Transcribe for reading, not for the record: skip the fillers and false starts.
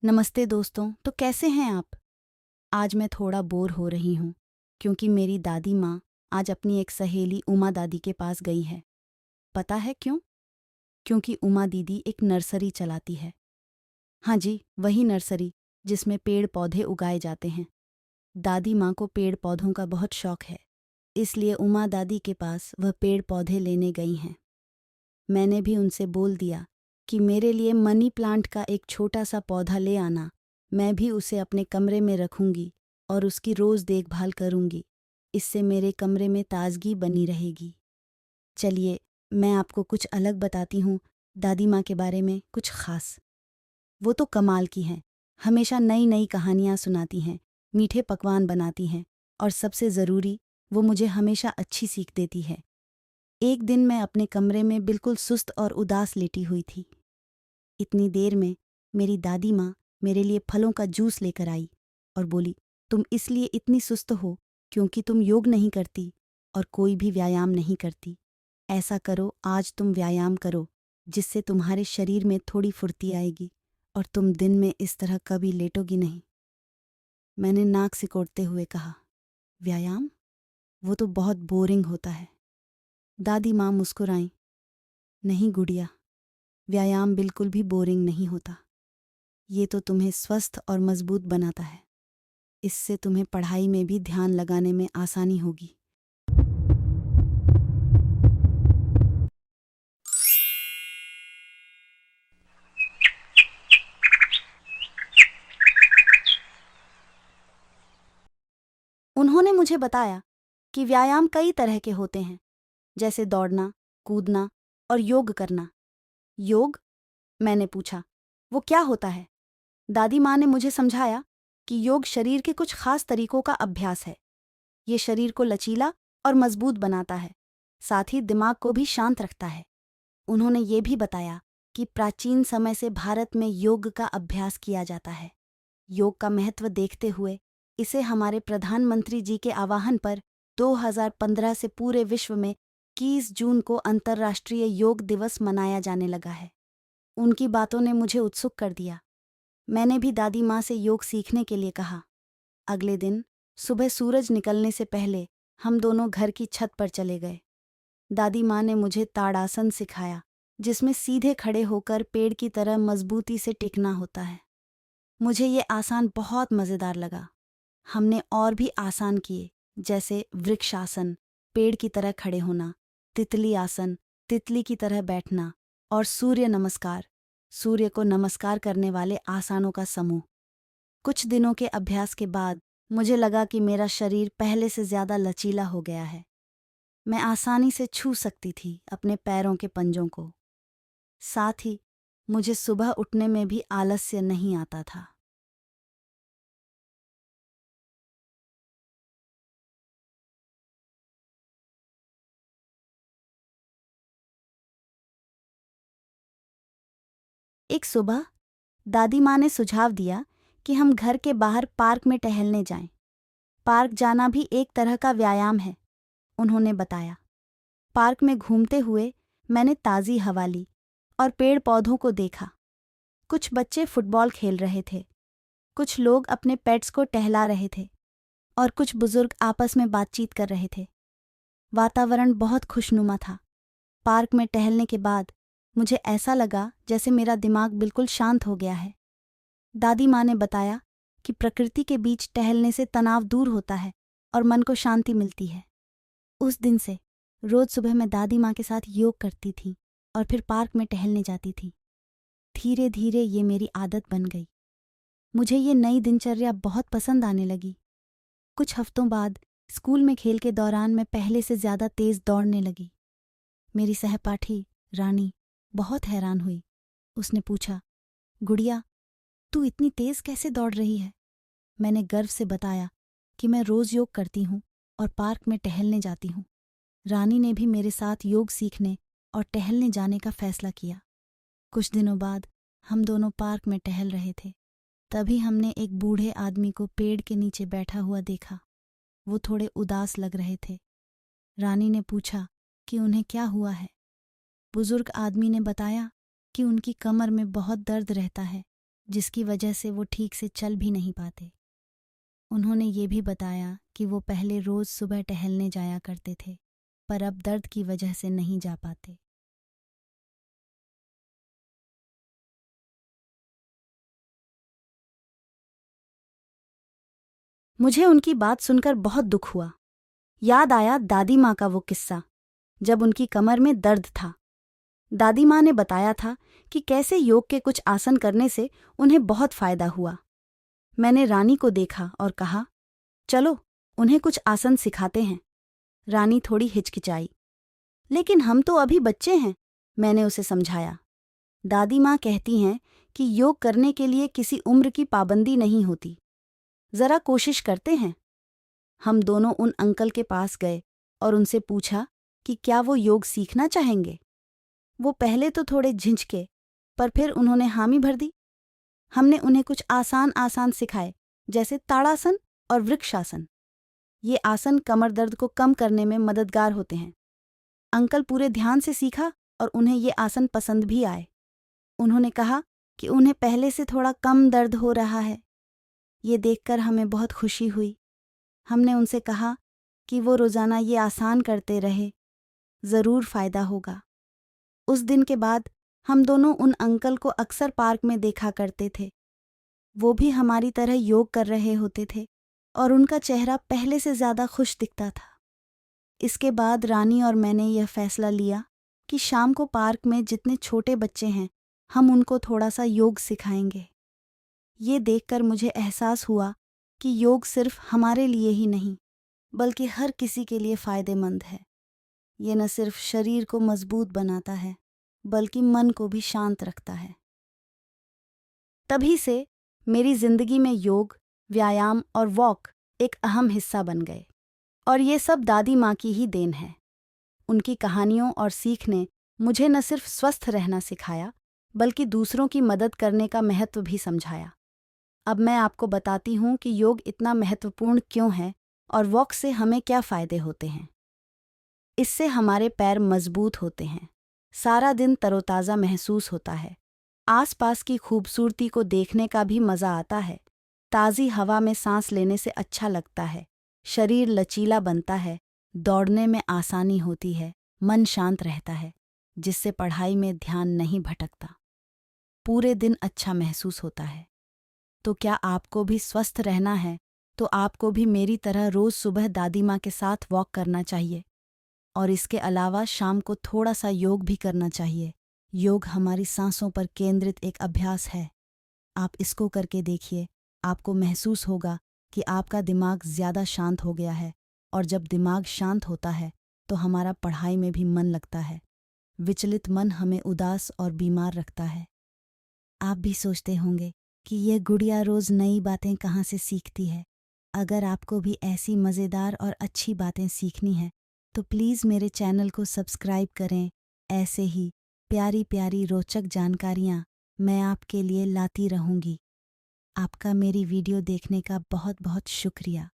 नमस्ते दोस्तों। तो कैसे हैं आप? आज मैं थोड़ा बोर हो रही हूँ क्योंकि मेरी दादी माँ आज अपनी एक सहेली उमा दादी के पास गई है। पता है क्यों? क्योंकि उमा दीदी एक नर्सरी चलाती है। हाँ जी, वही नर्सरी जिसमें पेड़ पौधे उगाए जाते हैं। दादी माँ को पेड़ पौधों का बहुत शौक है, इसलिए उमा दादी के पास वह पेड़ पौधे लेने गई हैं। मैंने भी उनसे बोल दिया कि मेरे लिए मनी प्लांट का एक छोटा सा पौधा ले आना। मैं भी उसे अपने कमरे में रखूंगी और उसकी रोज़ देखभाल करूंगी। इससे मेरे कमरे में ताजगी बनी रहेगी। चलिए, मैं आपको कुछ अलग बताती हूँ दादी माँ के बारे में, कुछ ख़ास। वो तो कमाल की हैं, हमेशा नई नई कहानियाँ सुनाती हैं, मीठे पकवान बनाती हैं और सबसे ज़रूरी, वो मुझे हमेशा अच्छी सीख देती है। एक दिन मैं अपने कमरे में बिल्कुल सुस्त और उदास लेटी हुई थी। इतनी देर में मेरी दादी माँ मेरे लिए फलों का जूस लेकर आई और बोली, तुम इसलिए इतनी सुस्त हो क्योंकि तुम योग नहीं करती और कोई भी व्यायाम नहीं करती। ऐसा करो, आज तुम व्यायाम करो, जिससे तुम्हारे शरीर में थोड़ी फुर्ती आएगी और तुम दिन में इस तरह कभी लेटोगी नहीं। मैंने नाक सिकोड़ते हुए कहा, व्यायाम? वो तो बहुत बोरिंग होता है। दादी माँ मुस्कुराईं, नहीं गुड़िया, व्यायाम बिल्कुल भी बोरिंग नहीं होता। ये तो तुम्हें स्वस्थ और मजबूत बनाता है। इससे तुम्हें पढ़ाई में भी ध्यान लगाने में आसानी होगी। उन्होंने मुझे बताया कि व्यायाम कई तरह के होते हैं, जैसे दौड़ना, कूदना और योग करना। योग? मैंने पूछा, वो क्या होता है? दादी माँ ने मुझे समझाया कि योग शरीर के कुछ खास तरीकों का अभ्यास है। ये शरीर को लचीला और मजबूत बनाता है, साथ ही दिमाग को भी शांत रखता है। उन्होंने ये भी बताया कि प्राचीन समय से भारत में योग का अभ्यास किया जाता है। योग का महत्व देखते हुए इसे हमारे प्रधानमंत्री जी के आह्वान पर 2015 से पूरे विश्व में 21 जून को अंतर्राष्ट्रीय योग दिवस मनाया जाने लगा है। उनकी बातों ने मुझे उत्सुक कर दिया। मैंने भी दादी माँ से योग सीखने के लिए कहा। अगले दिन सुबह सूरज निकलने से पहले हम दोनों घर की छत पर चले गए। दादी माँ ने मुझे ताड़ासन सिखाया, जिसमें सीधे खड़े होकर पेड़ की तरह मजबूती से टिकना होता है। मुझे ये आसान बहुत मज़ेदार लगा। हमने और भी आसान किए, जैसे वृक्षासन, पेड़ की तरह खड़े होना, तितली आसन, तितली की तरह बैठना, और सूर्य नमस्कार, सूर्य को नमस्कार करने वाले आसानों का समूह। कुछ दिनों के अभ्यास के बाद मुझे लगा कि मेरा शरीर पहले से ज़्यादा लचीला हो गया है। मैं आसानी से छू सकती थी अपने पैरों के पंजों को। साथ ही मुझे सुबह उठने में भी आलस्य नहीं आता था। एक सुबह दादी माँ ने सुझाव दिया कि हम घर के बाहर पार्क में टहलने जाएं। पार्क जाना भी एक तरह का व्यायाम है, उन्होंने बताया। पार्क में घूमते हुए मैंने ताज़ी हवा ली और पेड़ पौधों को देखा। कुछ बच्चे फुटबॉल खेल रहे थे, कुछ लोग अपने पेट्स को टहला रहे थे और कुछ बुजुर्ग आपस में बातचीत कर रहे थे। वातावरण बहुत खुशनुमा था। पार्क में टहलने के बाद मुझे ऐसा लगा जैसे मेरा दिमाग बिल्कुल शांत हो गया है। दादी माँ ने बताया कि प्रकृति के बीच टहलने से तनाव दूर होता है और मन को शांति मिलती है। उस दिन से रोज सुबह मैं दादी माँ के साथ योग करती थी और फिर पार्क में टहलने जाती थी। धीरे धीरे ये मेरी आदत बन गई। मुझे ये नई दिनचर्या बहुत पसंद आने लगी। कुछ हफ्तों बाद स्कूल में खेल के दौरान मैं पहले से ज़्यादा तेज दौड़ने लगी। मेरी सहपाठी रानी बहुत हैरान हुई। उसने पूछा, गुड़िया, तू इतनी तेज कैसे दौड़ रही है? मैंने गर्व से बताया कि मैं रोज योग करती हूँ और पार्क में टहलने जाती हूँ। रानी ने भी मेरे साथ योग सीखने और टहलने जाने का फैसला किया। कुछ दिनों बाद हम दोनों पार्क में टहल रहे थे। तभी हमने एक बूढ़े आदमी को पेड़ के नीचे बैठा हुआ देखा। वो थोड़े उदास लग रहे थे। रानी ने पूछा कि उन्हें क्या हुआ है। बुजुर्ग आदमी ने बताया कि उनकी कमर में बहुत दर्द रहता है, जिसकी वजह से वो ठीक से चल भी नहीं पाते। उन्होंने ये भी बताया कि वो पहले रोज़ सुबह टहलने जाया करते थे, पर अब दर्द की वजह से नहीं जा पाते। मुझे उनकी बात सुनकर बहुत दुख हुआ। याद आया दादी माँ का वो किस्सा, जब उनकी कमर में दर्द था। दादी माँ ने बताया था कि कैसे योग के कुछ आसन करने से उन्हें बहुत फायदा हुआ। मैंने रानी को देखा और कहा, चलो उन्हें कुछ आसन सिखाते हैं। रानी थोड़ी हिचकिचाई। लेकिन हम तो अभी बच्चे हैं, मैंने उसे समझाया। दादी माँ कहती हैं कि योग करने के लिए किसी उम्र की पाबंदी नहीं होती। जरा कोशिश करते हैं। हम दोनों उन अंकल के पास गए और उनसे पूछा कि क्या वो योग सीखना चाहेंगे। वो पहले तो थोड़े झिझके, पर फिर उन्होंने हामी भर दी। हमने उन्हें कुछ आसान आसान सिखाए, जैसे ताड़ासन और वृक्षासन। ये आसन कमर दर्द को कम करने में मददगार होते हैं। अंकल पूरे ध्यान से सीखा और उन्हें ये आसन पसंद भी आए। उन्होंने कहा कि उन्हें पहले से थोड़ा कम दर्द हो रहा है। ये देखकर हमें बहुत खुशी हुई। हमने उनसे कहा कि वो रोज़ाना ये आसान करते रहे, ज़रूर फ़ायदा होगा। उस दिन के बाद हम दोनों उन अंकल को अक्सर पार्क में देखा करते थे। वो भी हमारी तरह योग कर रहे होते थे और उनका चेहरा पहले से ज़्यादा खुश दिखता था। इसके बाद रानी और मैंने यह फैसला लिया कि शाम को पार्क में जितने छोटे बच्चे हैं, हम उनको थोड़ा सा योग सिखाएंगे। ये देखकर मुझे एहसास हुआ कि योग सिर्फ हमारे लिए ही नहीं, बल्कि हर किसी के लिए फ़ायदेमंद है। ये न सिर्फ शरीर को मजबूत बनाता है, बल्कि मन को भी शांत रखता है। तभी से मेरी ज़िंदगी में योग, व्यायाम और वॉक एक अहम हिस्सा बन गए। और ये सब दादी माँ की ही देन है। उनकी कहानियों और सीख ने मुझे न सिर्फ स्वस्थ रहना सिखाया, बल्कि दूसरों की मदद करने का महत्व भी समझाया। अब मैं आपको बताती हूँ कि योग इतना महत्वपूर्ण क्यों है और वॉक से हमें क्या फ़ायदे होते हैं। इससे हमारे पैर मजबूत होते हैं, सारा दिन तरोताज़ा महसूस होता है, आसपास की खूबसूरती को देखने का भी मज़ा आता है, ताज़ी हवा में सांस लेने से अच्छा लगता है, शरीर लचीला बनता है, दौड़ने में आसानी होती है, मन शांत रहता है, जिससे पढ़ाई में ध्यान नहीं भटकता, पूरे दिन अच्छा महसूस होता है। तो क्या आपको भी स्वस्थ रहना है, तो आपको भी मेरी तरह रोज़ सुबह दादी माँ के साथ वॉक करना चाहिए। और इसके अलावा शाम को थोड़ा सा योग भी करना चाहिए। योग हमारी सांसों पर केंद्रित एक अभ्यास है। आप इसको करके देखिए, आपको महसूस होगा कि आपका दिमाग ज़्यादा शांत हो गया है, और जब दिमाग शांत होता है तो हमारा पढ़ाई में भी मन लगता है। विचलित मन हमें उदास और बीमार रखता है। आप भी सोचते होंगे कि ये गुड़िया रोज़ नई बातें कहाँ से सीखती है। अगर आपको भी ऐसी मज़ेदार और अच्छी बातें सीखनी है तो प्लीज़ मेरे चैनल को सब्सक्राइब करें। ऐसे ही प्यारी प्यारी रोचक जानकारियाँ मैं आपके लिए लाती रहूँगी। आपका मेरी वीडियो देखने का बहुत बहुत शुक्रिया।